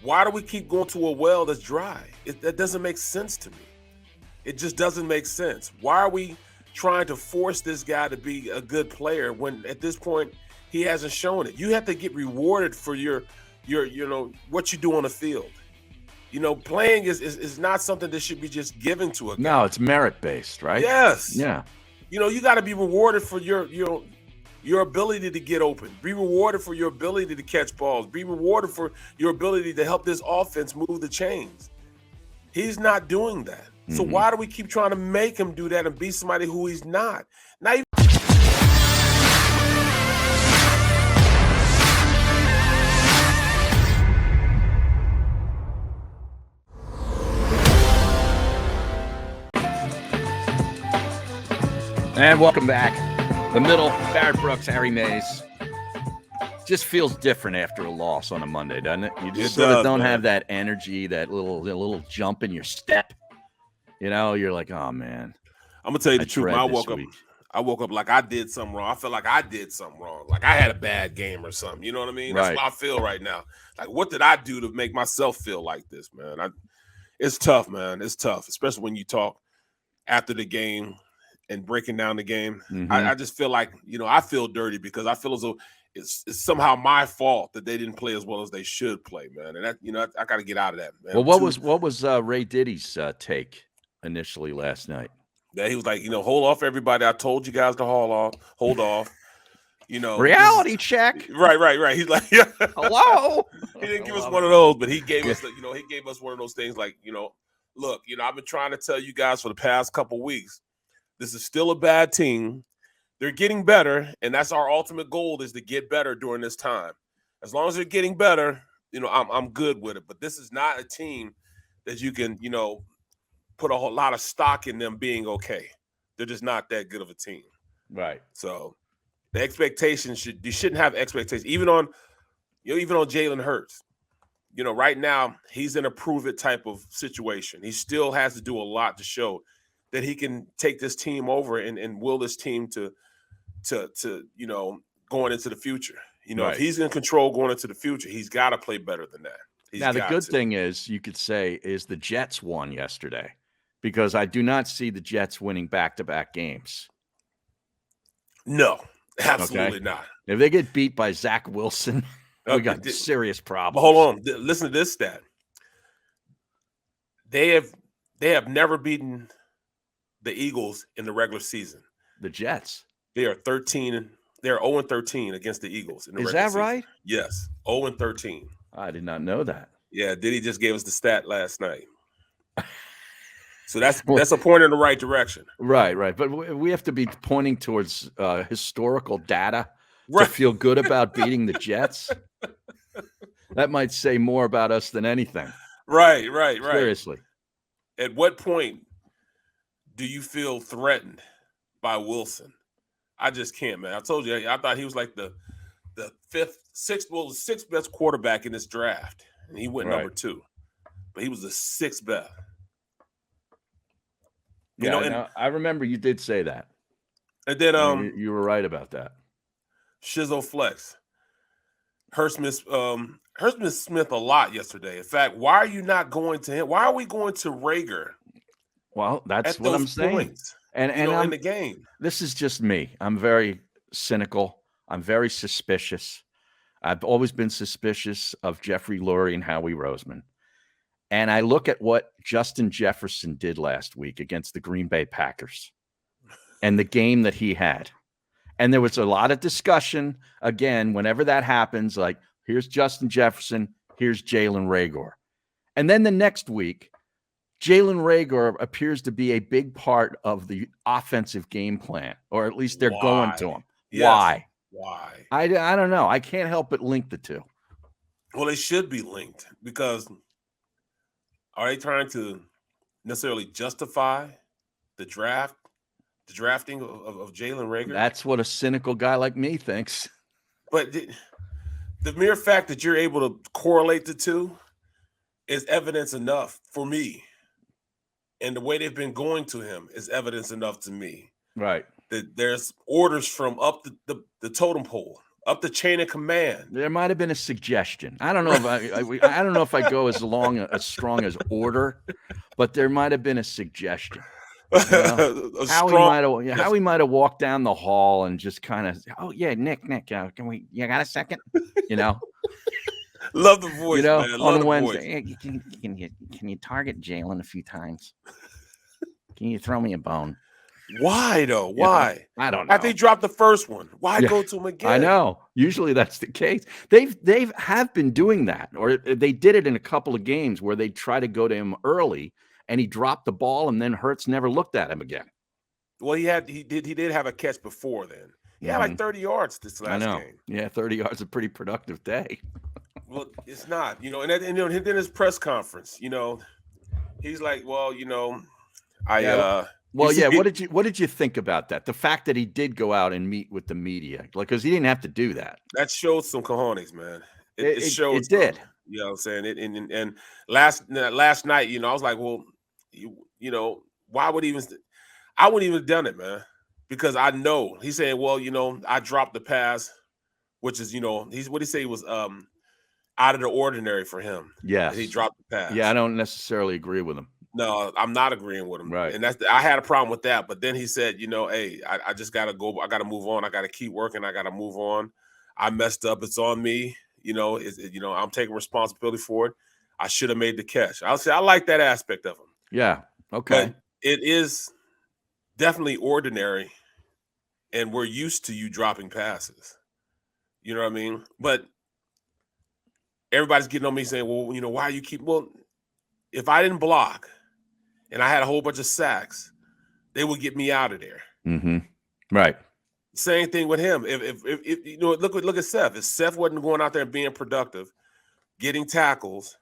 Why do we keep going to a well that's dry? That doesn't make sense to me. It just doesn't make sense. Why are we trying to force this guy to be a good player when at this point he hasn't shown it? You have to get rewarded for your what you do on the field. Playing is not something that should be just given to a guy. No, it's merit-based, right? Yes. Yeah. You got to be rewarded for your ability to get open. Be rewarded for your ability to catch balls. Be rewarded for your ability to help this offense move the chains. He's not doing that. So why do we keep trying to make him do that and be somebody who he's not? Not even. And welcome back. The middle, Barrett Brooks, Harry Mayes. Just feels different after a loss on a Monday, doesn't it? You just don't have that energy, that little jump in your step. You're like, oh man. I'm gonna tell you the truth. I woke up like I did something wrong. I feel like I did something wrong. Like I had a bad game or something. You know what I mean? That's how I feel right now. Like, what did I do to make myself feel like this, man? It's tough, man. It's tough, especially when you talk after the game and breaking down the game. I just feel like, I feel dirty because I feel as though it's somehow my fault that they didn't play as well as they should play, man. And that, I got to get out of that, man. Well, what was Ray Diddy's take initially last night? Yeah, he was like, hold off, everybody. I told you guys to hold off. Reality check. Right. He's like, hello. He didn't give us one of those, but he gave us, he gave us one of those things like, look, I've been trying to tell you guys for the past couple weeks, this is still a bad team. They're getting better, and that's our ultimate goal is to get better during this time. As long as they're getting better, I'm good with it. But this is not a team that you can, put a whole lot of stock in them being okay. They're just not that good of a team. Right. So the expectations you shouldn't have expectations, even on Jalen Hurts. Right now he's in a prove it type of situation. He still has to do a lot to show that he can take this team over and will this team to going into the future. If he's in control going into the future, he's got to play better than that. Now, the good thing is, you could say, is the Jets won yesterday, because I do not see the Jets winning back-to-back games. No, absolutely not. If they get beat by Zach Wilson, we got serious problems. But hold on. Listen to this stat. They have never beaten the Eagles in the regular season. The Jets. They are 13. They're 0-13 against the Eagles in the regular season. Is that right? Yes, 0-13. I did not know that. Yeah, Diddy just gave us the stat last night. So that's a point in the right direction. Right. But we have to be pointing towards historical data to feel good about beating the Jets. That might say more about us than anything. Right. Seriously. At what point do you feel threatened by Wilson? I just can't, man. I told you, I thought he was like the sixth best quarterback in this draft, and he went number 2. But he was the sixth best. I remember you did say that. And then you were right about that. Shizzo Flex. Smith a lot yesterday. In fact, why are you not going to him? Why are we going to Reagor? Well, that's what I'm saying. And in the game. This is just me. I'm very cynical. I'm very suspicious. I've always been suspicious of Jeffrey Lurie and Howie Roseman. And I look at what Justin Jefferson did last week against the Green Bay Packers and the game that he had. And there was a lot of discussion, again, whenever that happens, like, here's Justin Jefferson, here's Jalen Reagor. And then the next week, Jalen Reagor appears to be a big part of the offensive game plan, or at least they're going to him. Yes. Why? I don't know. I can't help but link the two. Well, they should be linked, because are they trying to necessarily justify the drafting of Jalen Reagor? That's what a cynical guy like me thinks. But the mere fact that you're able to correlate the two is evidence enough for me. And the way they've been going to him is evidence enough to me. Right. That there's orders from up the totem pole up the chain of command. There might have been a suggestion. I don't know if I don't know if I go as strong as order, but there might have been a suggestion. You know? Howie might have walked down the hall and just kind of, oh yeah, Nick, you got a second? You know. Love the voice, man. Love on Wednesday, hey, can you target Jalen a few times? Can you throw me a bone? Why though? Why? I don't know. After he dropped the first one, why go to him again? I know. Usually that's the case. They have been doing that, or they did it in a couple of games where they try to go to him early and he dropped the ball, and then Hurts never looked at him again. Well, he did have a catch before then. He had like 30 yards this last game. Yeah, 30 yards is a pretty productive day. Well, it's not, and then in his press conference, he's like, well, Well, yeah. What did you think about that? The fact that he did go out and meet with the media, because he didn't have to do that. That showed some cojones, man. It showed. It did. You know what I'm saying? And last night, I was like, well, why would he even? I wouldn't even have done it, man, because I know he's saying, well, I dropped the pass, which is, he's what he say was out of the ordinary for him. Yeah, he dropped the pass. Yeah, I don't necessarily agree with him. No, I'm not agreeing with him. Right. And I had a problem with that. But then he said, hey, I just got to go. I got to move on. I got to keep working. I got to move on. I messed up. It's on me. I'm taking responsibility for it. I should have made the catch. I'll say I like that aspect of him. Yeah. Okay. But it is definitely ordinary. And we're used to you dropping passes. You know what I mean? But everybody's getting on me saying, well, why you keep – well, if I didn't block – and I had a whole bunch of sacks, they would get me out of there. Mm-hmm. Right. Same thing with him. If look at Seth. If Seth wasn't going out there and being productive, getting tackles,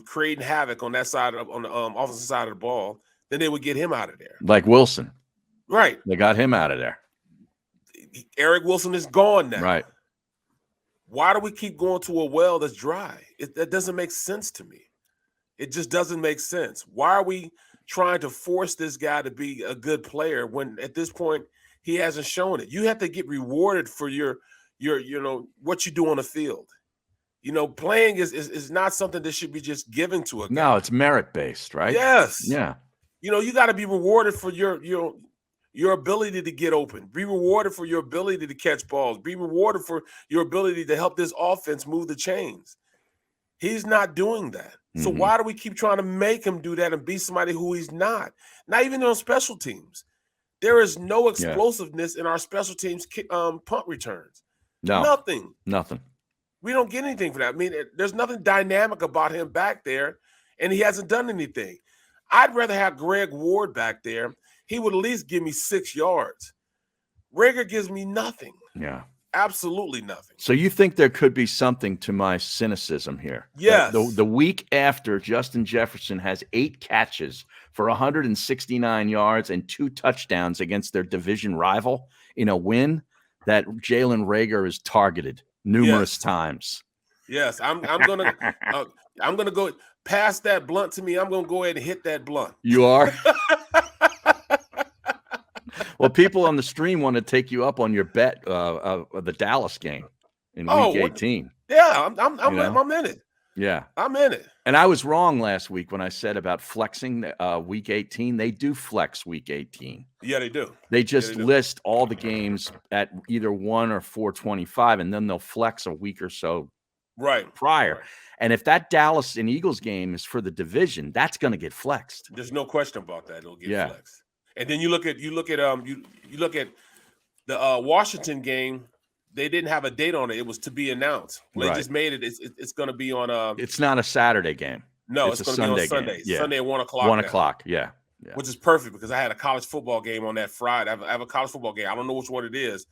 creating havoc on that side on the offensive side of the ball, then they would get him out of there. Like Wilson. Right. They got him out of there. Eric Wilson is gone now. Right. Why do we keep going to a well that's dry? That doesn't make sense to me. It just doesn't make sense. Why are we trying to force this guy to be a good player when at this point he hasn't shown it? You have to get rewarded for your what you do on the field. Playing is not something that should be just given to a guy. No, it's merit-based, right? Yes. Yeah. You got to be rewarded for your ability to get open. Be rewarded for your ability to catch balls. Be rewarded for your ability to help this offense move the chains. He's not doing that. So why do we keep trying to make him do that and be somebody who he's not? Not even on special teams. There is no explosiveness in our special teams punt returns. No. Nothing. We don't get anything for that. I mean, there's nothing dynamic about him back there, and he hasn't done anything. I'd rather have Greg Ward back there. He would at least give me 6 yards. Reagor gives me nothing. Yeah. Absolutely nothing. So you think there could be something to my cynicism here? Yes. The week after Justin Jefferson has 8 catches for 169 yards and 2 touchdowns against their division rival in a win, that Jalen Reagor is targeted numerous times. Yes, I'm gonna go pass that blunt to me. I'm gonna go ahead and hit that blunt. You are. Well, people on the stream want to take you up on your bet of the Dallas game in Week 18. Yeah, I'm in it. Yeah, I'm in it. And I was wrong last week when I said about flexing Week 18. They do flex Week 18. Yeah, they do. They just list all the games at either 1 or 425, and then they'll flex a week or so prior. Right. And if that Dallas and Eagles game is for the division, that's going to get flexed. There's no question about that. It'll get flexed. And then you look at the Washington game. They didn't have a date on it. It was to be announced. They just made it. It's going to be on It's not a Saturday game. No, it's going to be on Sunday. Yeah. Sunday at 1 o'clock. 1 o'clock. Yeah. Which is perfect because I had a college football game on that Friday. I have a college football game. I don't know which one it is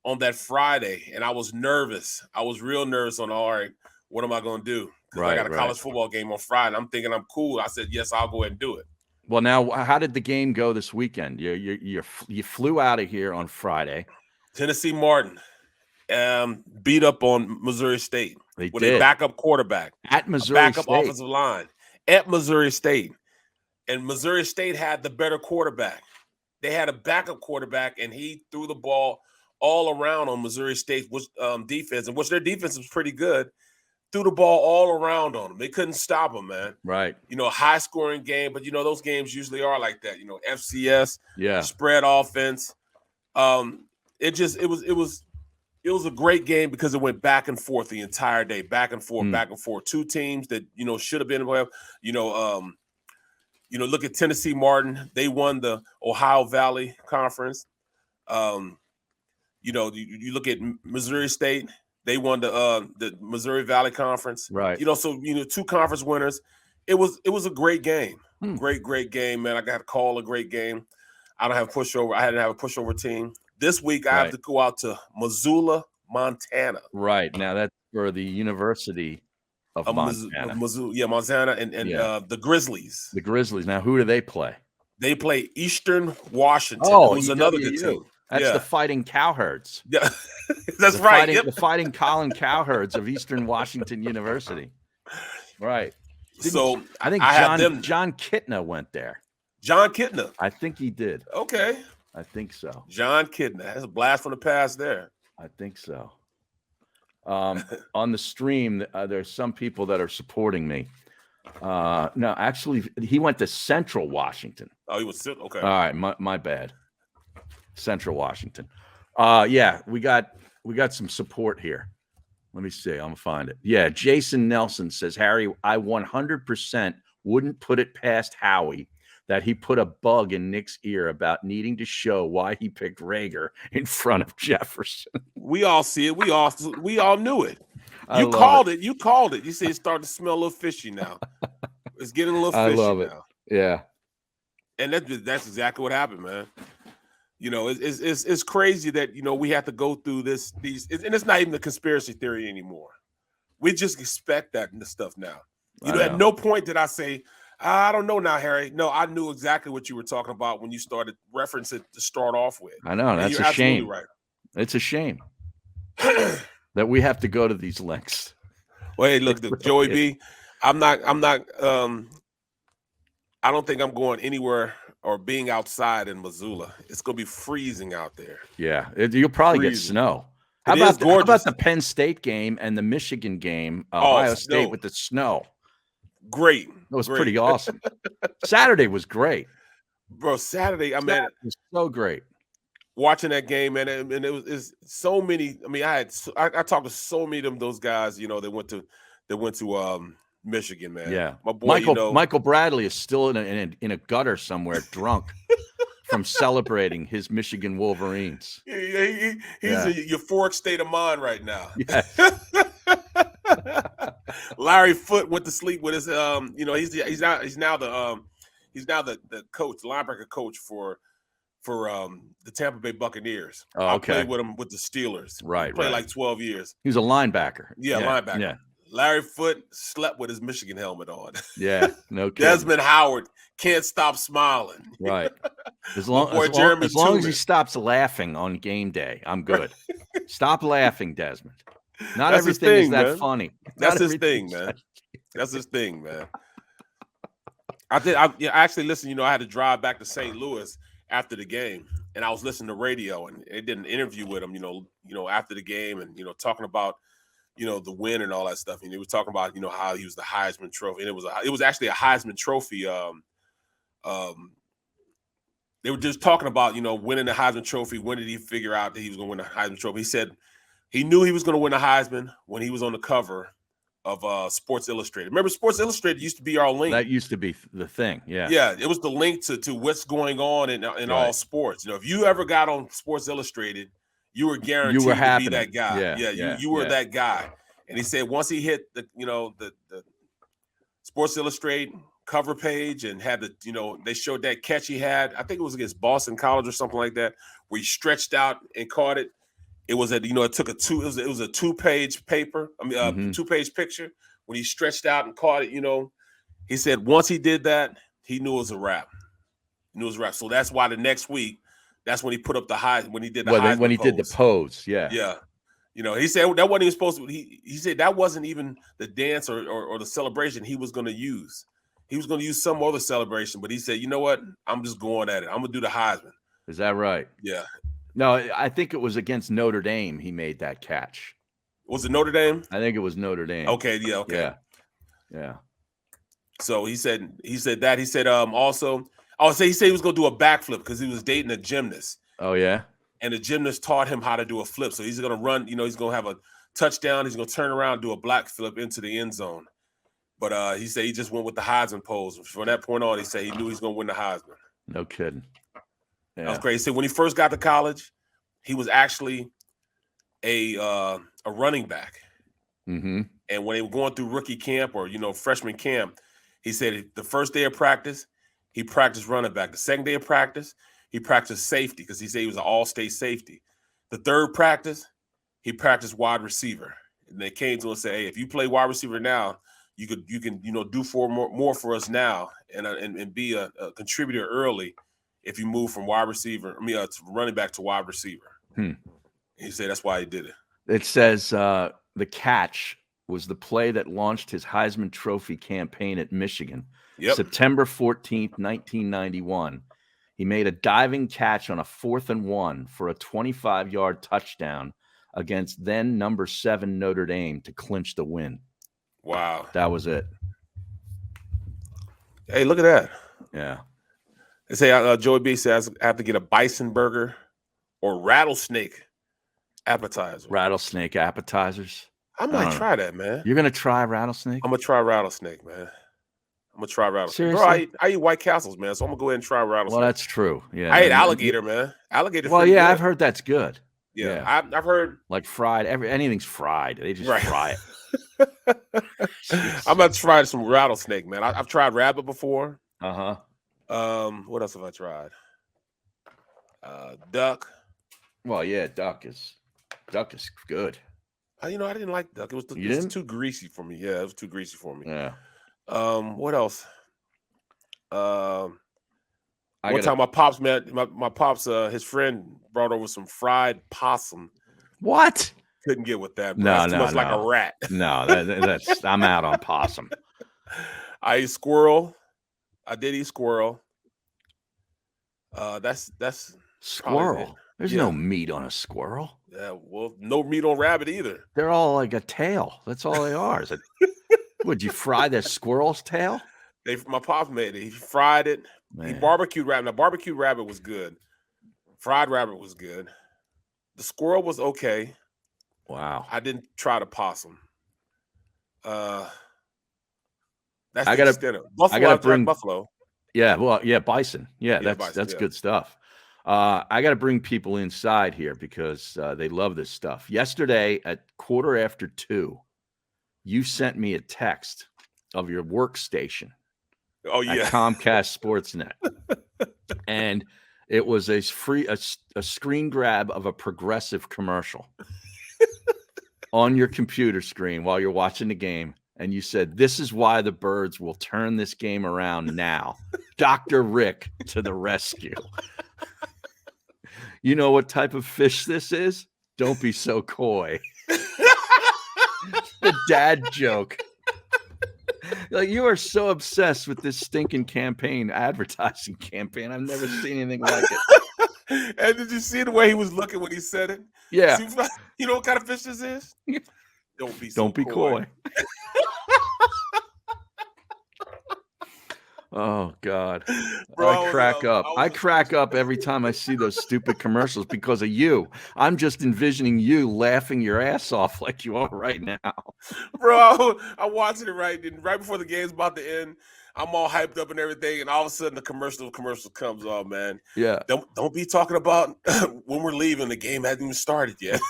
on that Friday, and I was nervous. I was real nervous on all right. What am I going to do? Because I got a college football game on Friday. I'm thinking I'm cool. I said yes. I'll go ahead and do it. Well, now, how did the game go this weekend? You flew out of here on Friday. Tennessee Martin beat up on Missouri State with a backup quarterback at Missouri State. Backup offensive line at Missouri State, and Missouri State had the better quarterback. They had a backup quarterback, and he threw the ball all around on Missouri State's defense, and which their defense was pretty good. Threw the ball all around on them. They couldn't stop them, man. Right. High scoring game, but those games usually are like that. FCS, spread offense. It was a great game because it went back and forth the entire day, back and forth, back and forth. Two teams that should have been well. Look at Tennessee Martin. They won the Ohio Valley Conference. You look at Missouri State. They won the Missouri Valley Conference. Right. So two conference winners. It was a great game. Great game, man. I got to call a great game. I don't have a pushover. I had to have a pushover team. This week I have to go out to Missoula, Montana. Right. Now that's for the University of Montana. Montana and the Grizzlies. The Grizzlies. Now who do they play? They play Eastern Washington. Oh, who's another good team. That's the Fighting Cowherds. Yeah, that's right. The Fighting Colin Cowherds of Eastern Washington University. Right. I think John Kitna went there. John Kitna. I think he did. Okay. I think so. John Kitna. That's a blast from the past there. I think so. On the stream, there's some people that are supporting me. No, actually, he went to Central Washington. Oh, he was okay. All right, my bad. Central Washington. We got some support here. Let me see. I'm gonna find it. Yeah, Jason Nelson says, Harry, I 100% wouldn't put it past Howie that he put a bug in Nick's ear about needing to show why he picked Reagor in front of Jefferson. We all see it. We all knew it. You called it. You called it. You see, it's starting to smell a little fishy now. It's getting a little fishy now. I love it. Yeah. And that's exactly what happened, man. It's crazy that we have to go through these, and it's not even a conspiracy theory anymore. We just expect that in the stuff now. At no point did I say, I don't know now, Harry. No, I knew exactly what you were talking about when you started referencing it to start off with. I know, that's a shame. Right. It's a shame that we have to go to these lengths. Well, hey, look, Joey B, I don't think I'm going anywhere or being outside in Missoula. It's going to be freezing out there. Yeah, you'll probably get snow. How about the Penn State game and the Michigan game, Ohio State with the snow? Great. That was pretty awesome. Saturday was great. Bro, Saturday, it was so great. Watching that game, man, and it's so many. I mean, I talked to so many of those guys, that went to Michigan, man. Yeah, my boy, Michael Bradley is still in a gutter somewhere, drunk from celebrating his Michigan Wolverines. He's in a euphoric state of mind right now. Yes. Larry Foote went to sleep with his he's now the coach, the linebacker coach for the Tampa Bay Buccaneers. Oh, okay. I played with him with the Steelers. Right. He played like 12 years. He was a linebacker. Yeah, linebacker. Yeah. Larry Foote slept with his Michigan helmet on. Yeah, no kidding. Desmond Howard can't stop smiling. Right. As long as he stops laughing on game day, I'm good. Stop laughing, Desmond. Not everything is that funny. That's his thing, man. That's his thing, man. I actually listened. I had to drive back to St. Louis after the game, and I was listening to radio, and they did an interview with him. After the game, and talking about the win and all that stuff. And he was talking about how he was the Heisman Trophy, and it was actually a Heisman Trophy. They were just talking about winning the Heisman Trophy. When did he figure out that he was going to win the Heisman Trophy? He said he knew he was going to win the Heisman when he was on the cover of Sports Illustrated. Remember, Sports Illustrated used to be our link. That used to be the thing. Yeah. Yeah. It was the link to what's going on in all sports. If you ever got on Sports Illustrated, you were guaranteed to be that guy. You were that guy. And he said once he hit the Sports Illustrated cover page and had they showed that catch he had. I think it was against Boston College or something like that, where he stretched out and caught it. It was it took it was a 2-page paper. I mean, 2-page picture when he stretched out and caught it. He said once he did that, he knew it was a wrap. So that's why the next week, that's when he put up the high when he did the Heisman when he pose. did the pose. Yeah. Yeah. He said that wasn't even supposed to. He said that wasn't even the dance or the celebration he was going to use. He was going to use some other celebration, but he said, you know what? I'm just going at it. I'm going to do the Heisman. Is that right? Yeah. No, I think it was against Notre Dame. He made that catch. Was it Notre Dame? I think it was Notre Dame. Okay, yeah, okay. Yeah. So he said that. He said also, he said he was gonna do a backflip because he was dating a gymnast. Oh, yeah. And the gymnast taught him how to do a flip. So he's gonna run, he's gonna have a touchdown, he's gonna turn around, do a black flip into the end zone. But he said he just went with the Heisman pose. From that point on, he said he knew he was gonna win the Heisman. No kidding. Yeah. That was crazy. He said when he first got to college, he was actually a running back. Mm-hmm. And when they were going through rookie camp or freshman camp, he said the first day of practice, he practiced running back. The second day of practice, he practiced safety because he said he was an all-state safety. The third practice, he practiced wide receiver. And they came to him and said, "Hey, if you play wide receiver now, you can do more for us now and be a contributor early if you move from wide receiver, to running back to wide receiver." He said that's why he did it. It says the catch was the play that launched his Heisman Trophy campaign at Michigan. Yep. September 14th, 1991. He made a diving catch on a 4th and 1 for a 25-yard touchdown against then number 7 Notre Dame to clinch the win. Wow. That was it. Hey, look at that. Yeah. They say Joey B says I have to get a bison burger or rattlesnake appetizer. Rattlesnake appetizers. I might try that, man. You're going to try rattlesnake? I'm going to try rattlesnake, man. I'm going to try rattlesnake. Seriously? Bro, I eat White Castles, man, so I'm going to go ahead and try rattlesnake. Well, that's true. Yeah. I ate alligator, man. Alligator. Well, yeah, good. I've heard that's good. Yeah. I've heard. Like fried. Anything's fried. They just fry it. I'm going to try some rattlesnake, man. I've tried rabbit before. Uh-huh. What else have I tried? Duck. Well, yeah, duck is good. I didn't like duck. It was too greasy for me. Yeah, it was too greasy for me. Yeah. What else? One time my pops my pops his friend brought over some fried possum. What? Couldn't get with that. Bro. No, That's too much like a rat. No, that's I'm out on possum. I ate squirrel. I did eat squirrel. That's squirrel. There's no meat on a squirrel. Yeah, well, no meat on rabbit either. They're all like a tail. That's all they are. Would you fry the squirrel's tail? My pops made it. He fried it. Man. He barbecued rabbit. Now, barbecued rabbit was good. Fried rabbit was good. The squirrel was okay. Wow. I didn't try the possum. That's I gotta bring buffalo. Yeah, well, yeah, bison. Yeah, that's bison, good stuff. I got to bring people inside here because they love this stuff. Yesterday at 2:15, you sent me a text of your workstation. Oh, yeah. At Comcast Sportsnet. And it was a screen grab of a Progressive commercial on your computer screen while you're watching the game. And you said, "This is why the Birds will turn this game around now. Dr. Rick to the rescue." You know what type of fish this is? Don't be so coy. The dad joke. Like, you are so obsessed with this stinking advertising campaign. I've never seen anything like it. And did you see the way he was looking when he said it? Yeah. You know what kind of fish this is? Don't be coy. Oh, God. Bro, I crack up. I crack up every time I see those stupid commercials because of you. I'm just envisioning you laughing your ass off like you are right now. Bro, I'm watching it right before the game's about to end. I'm all hyped up and everything, and all of a sudden the commercial comes on, man. Yeah. Don't be talking about when we're leaving. The game hasn't even started yet.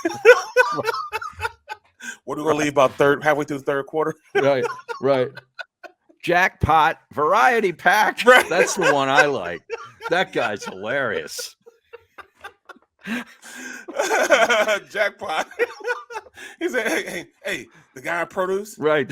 What are we going to leave about halfway through the third quarter? Right. Jackpot variety pack. Right. That's the one I like. That guy's hilarious. Jackpot. He said, hey, the guy in produce. Right.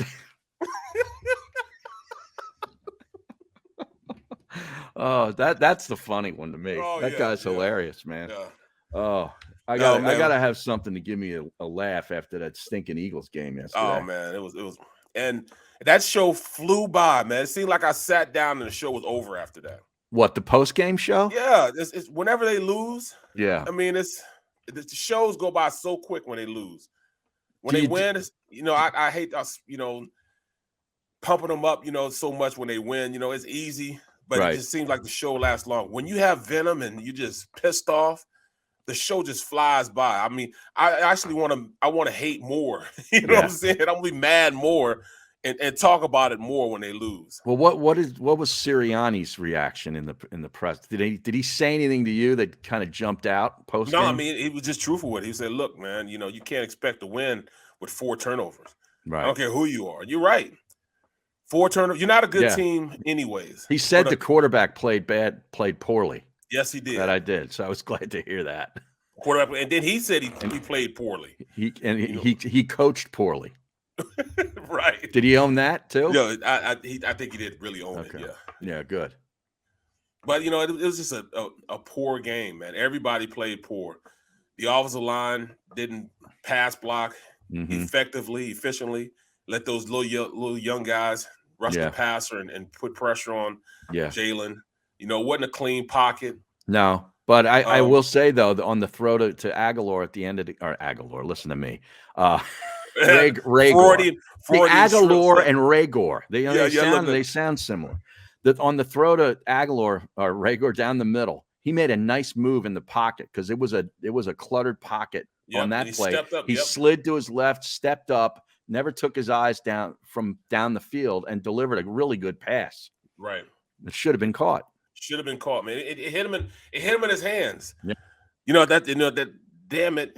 Oh, that's the funny one to me. That guy's hilarious, man. Yeah. Oh, I gotta have something to give me a laugh after that stinking Eagles game yesterday. Oh man, it was, and that show flew by, man. It seemed like I sat down and the show was over after that. What, the post game show? Yeah, it's whenever they lose. Yeah, I mean, the shows go by so quick when they lose. When they win, I hate us, pumping them up, so much when they win. It's easy, but it just seems like the show lasts long. When you have venom and you just pissed off, the show just flies by. I mean, I actually want to hate more. You know what I'm saying? I'm gonna be mad more and talk about it more when they lose. Well, what was Sirianni's reaction in the press? Did he say anything to you that kind of jumped out post game? No, I mean, he was just truthful with it. He said, "Look, man, you can't expect to win with 4 turnovers. Right. I don't care who you are. You're right. 4 turnovers. You're not a good team, anyways." He said the quarterback played poorly. Yes, he did. That I did. So I was glad to hear that. Quarterback, and then he said he played poorly. He coached poorly. Right. Did he own that too? Yeah, I think he did really own it. Yeah. Yeah, good. But it was just a poor game, man. Everybody played poor. The offensive line didn't pass block effectively, efficiently. Let those little young guys rush the passer and put pressure on Jalen. It wasn't a clean pocket. No, but I will say though, on the throw to Aguilar at the end of Aguilar, listen to me. Reagor. Aguilar and Reagor. They sound similar. On the throw to Aguilar or Reagor down the middle, he made a nice move in the pocket because it was a cluttered pocket on that play. He slid to his left, stepped up, never took his eyes down the field, and delivered a really good pass. Right. It should have been caught. Should have been caught, man. It hit him in his hands. Yeah. That damn it.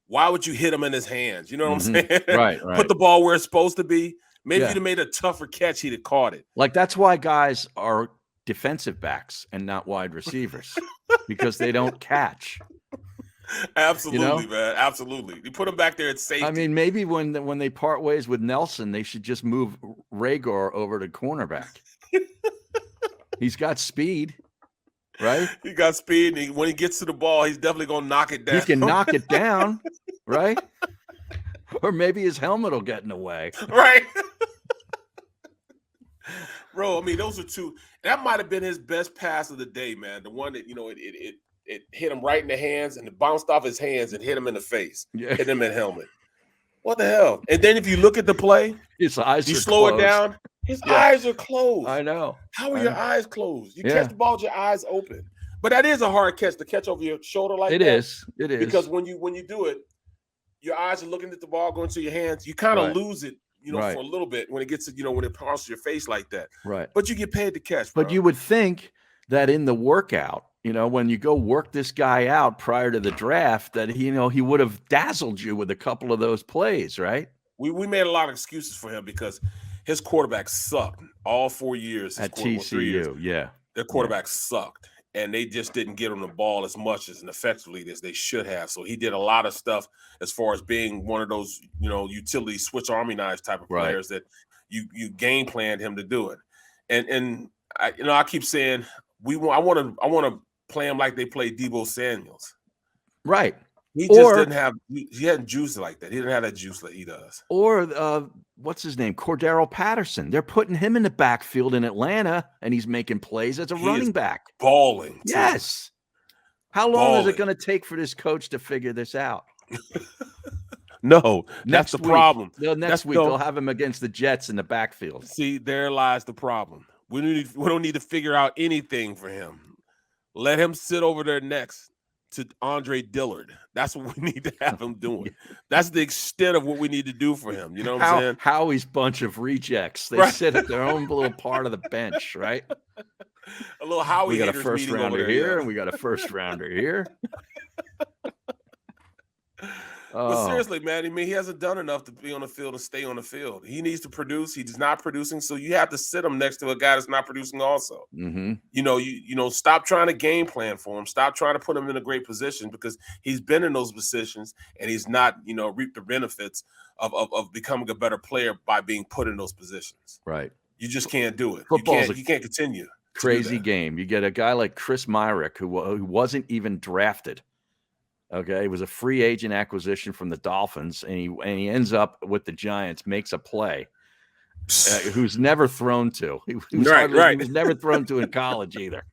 Why would you hit him in his hands? You know what I'm saying? Right. Put the ball where it's supposed to be. Maybe you'd have made a tougher catch, he'd have caught it. Like, that's why guys are defensive backs and not wide receivers because they don't catch. Absolutely, man. Absolutely. You put them back there at safety. I mean, maybe when they part ways with Nelson, they should just move Reagor over to cornerback. He's got speed, right? He got speed, and when he gets to the ball, he's definitely going to knock it down. He can knock it down, right? Or maybe his helmet will get in the way. Right. Bro, I mean, those are two. That might have been his best pass of the day, man. The one that, it hit him right in the hands, and it bounced off his hands and hit him in the face. Yeah. Hit him in the helmet. What the hell? And then if you look at the play, his eyes you slow it down. His eyes are closed. I know. How are your eyes closed? You catch the ball with your eyes open. But that is a hard catch to catch over your shoulder like that. It is. Because when you do it, your eyes are looking at the ball going to your hands. You kind of lose it, for a little bit when it gets to, when it passes your face like that. Right. But you get paid to catch, bro. But you would think that in the workout, when you go work this guy out prior to the draft, that he would have dazzled you with a couple of those plays, right? We made a lot of excuses for him because his quarterback sucked all 4 years. At TCU, Their quarterback sucked, and they just didn't get him the ball as much and effectively as they should have. So he did a lot of stuff as far as being one of those, utility switch army knives type of players that you game planned him to do it. And I keep saying I want to play him like they played Deebo Samuels. Right. He just didn't have – he hadn't juiced like that. He didn't have that juice that he does. Or what's his name? Cordero Patterson. They're putting him in the backfield in Atlanta, and he's making plays as a running back. Balling. Too. Yes. How long is it going to take for this coach to figure this out? No, that's the problem. Next week they'll have him against the Jets in the backfield. See, there lies the problem. We don't need to figure out anything for him. Let him sit over there next to Andre Dillard. That's what we need to have him doing. That's the extent of what we need to do for him. You know what I'm saying? Howie's bunch of rejects. They sit at their own little part of the bench, right? A little Howie. We got a first rounder here, and we got a first rounder here. But seriously, man, I mean, he hasn't done enough to be on the field and stay on the field. He needs to produce. He's not producing, so you have to sit him next to a guy that's not producing also. Mm-hmm. Stop trying to game plan for him. Stop trying to put him in a great position because he's been in those positions and he's not, reaped the benefits of becoming a better player by being put in those positions. Right. You just can't do it. Football's you can't continue. Crazy game. You get a guy like Chris Myrick who wasn't even drafted. Okay, it was a free agent acquisition from the Dolphins, and he ends up with the Giants, makes a play. Who's never thrown to. He was never thrown to in college either.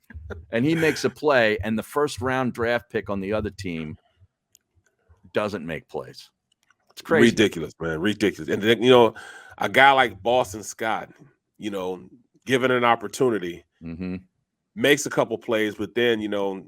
and he makes a play, and the first-round draft pick on the other team doesn't make plays. It's crazy. Ridiculous, man. Ridiculous. And then, you know, a guy like Boston Scott, you know, given an opportunity, makes a couple plays, but then, you know,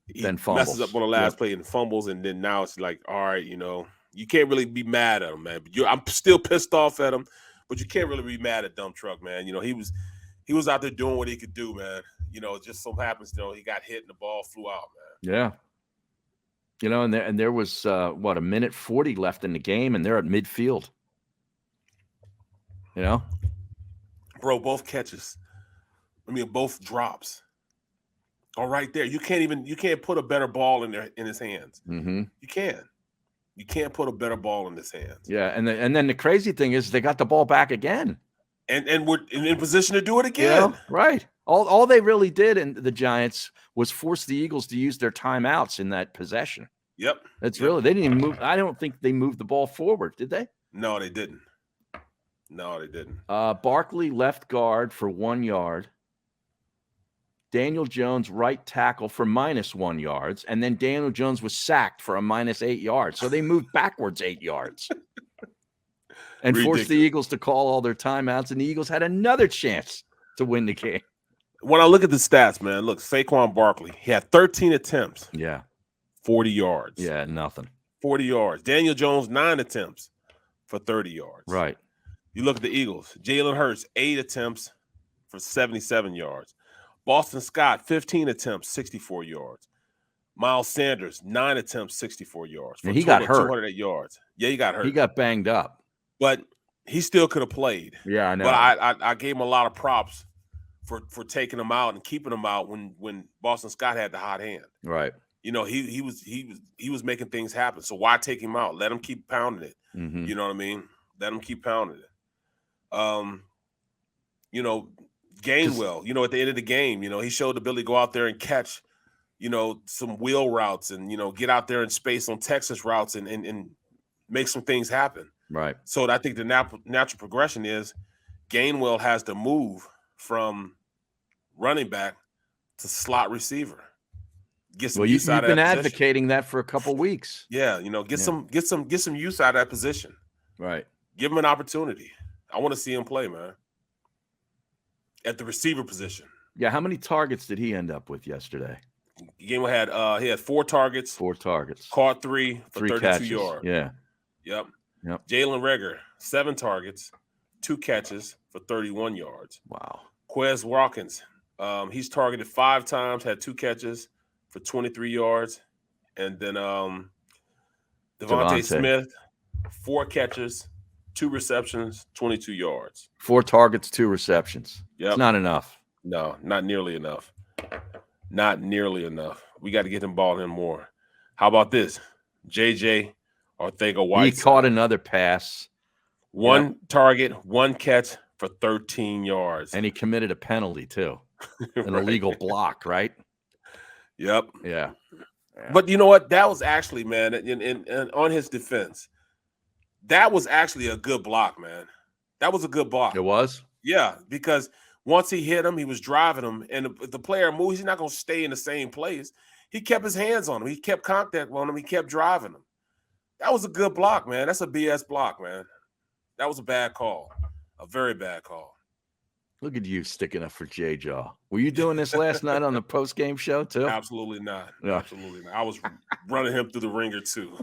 he then messes up on the last play and fumbles, and then now it's like, all right, you know, you can't really be mad at him, man. I'm still pissed off at him, but you can't really be mad at Dumb Truck, man. You know, he was out there doing what he could do, man. You know, it just so happens, you know, he got hit and the ball flew out, man. Yeah. You know, and there was a minute 40 left in the game, and they're at midfield. You know, bro, both catches. I mean, both drops are right there. You can't put a better ball in his hands. You can't put a better ball in his hands. Yeah, and then the crazy thing is they got the ball back again, and we're in position to do it again. You know? Right. All they really did in the Giants was force the Eagles to use their timeouts in that possession. Yep. That's really, they didn't even move. I don't think they moved the ball forward, did they? No, they didn't. No, they didn't. Barkley left guard for 1 yard. Daniel Jones right tackle for -1 yards. And then Daniel Jones was sacked for a -8 yards. So they moved backwards 8 yards. And forced the Eagles to call all their timeouts. And the Eagles had another chance to win the game. When I look at the stats, man, look, Saquon Barkley, he had 13 attempts. Yeah. 40 yards. Yeah, nothing. 40 yards. Daniel Jones, 9 attempts for 30 yards. Right. You look at the Eagles. Jalen Hurts, 8 attempts for 77 yards. Boston Scott, 15 attempts, 64 yards. Miles Sanders, 9 attempts, 64 yards. And he got hurt. 208 yards. Yeah, he got hurt. He got banged up. But he still could have played. Yeah, I know. But I gave him a lot of props for taking him out and keeping him out when Boston Scott had the hot hand. Right. You know, he was making things happen. So why take him out? Let him keep pounding it. You know what I mean? Let him keep pounding it. You know, Gainwell, you know, at the end of the game, you know, he showed the ability to go out there and catch, you know, some wheel routes and, you know, get out there in space on Texas routes and make some things happen. Right. So I think the natural progression is Gainwell has to move from running back to slot receiver. Get some use out of that position. You've been advocating that for a couple weeks. Yeah, you know, get some use out of that position. Right. Give him an opportunity. I want to see him play, man. At the receiver position. Yeah, how many targets did he end up with yesterday? Gainwell had he had 4 targets. 4 targets. Caught 3 for 32 catches. yards. Yeah. Yep. Jalen Reagor, 7 targets, 2 catches for 31 yards. Wow. Quez Watkins, he's targeted 5 times, had 2 catches for 23 yards. And then DeVonta Smith, 4 catches, 2 receptions, 22 yards. 4 targets, 2 receptions. Yep. It's not enough. No, not nearly enough. Not nearly enough. We got to get him ball in more. How about this? JJ Ortega-White. He caught another pass. 1 target, 1 catch for 13 yards. And he committed a penalty too. An illegal block, right? Yep. Yeah. But you know what? That was actually, man, and on his defense, that was actually a good block, man. That was a good block. It was? Yeah, because once he hit him, he was driving him, and if the player moves, he's not going to stay in the same place. He kept his hands on him. He kept contact on him. He kept driving him. That was a good block, man. That's a BS block, man. That was a bad call, a very bad call. Look at you sticking up for J-Jaw. Were you doing this last night on the post-game show too? Absolutely not. Yeah. Absolutely not. I was running him through the ringer too.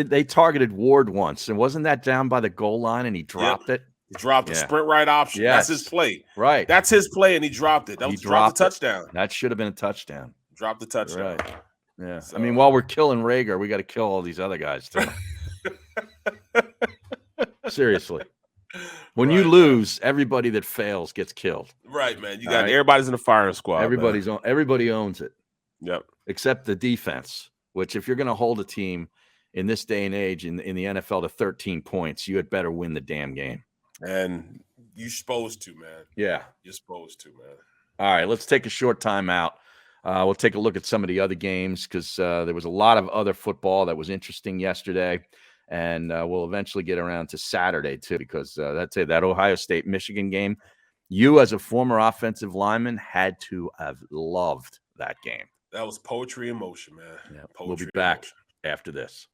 They targeted Ward once, and wasn't that down by the goal line and he dropped it? He dropped the sprint right option. Yes. That's his play. Right. That's his play, and he dropped it. That was dropped the touchdown. That should have been a touchdown. Dropped the touchdown. Right. Yeah. So, I mean, while we're killing Reagor, we got to kill all these other guys too. Seriously. When you lose, everybody that fails gets killed. Right, man. You got everybody's in the firing squad. Everybody owns it. Yep. Except the defense, which if you're going to hold a team in this day and age in the NFL to 13 points, you had better win the damn game. And you're supposed to, man. Yeah. You're supposed to, man. All right, let's take a short time out. We'll take a look at some of the other games because there was a lot of other football that was interesting yesterday. And we'll eventually get around to Saturday, too, because that Ohio State-Michigan game You, as a former offensive lineman, had to have loved that game. That was poetry in motion, man. Yeah, poetry we'll be back after this.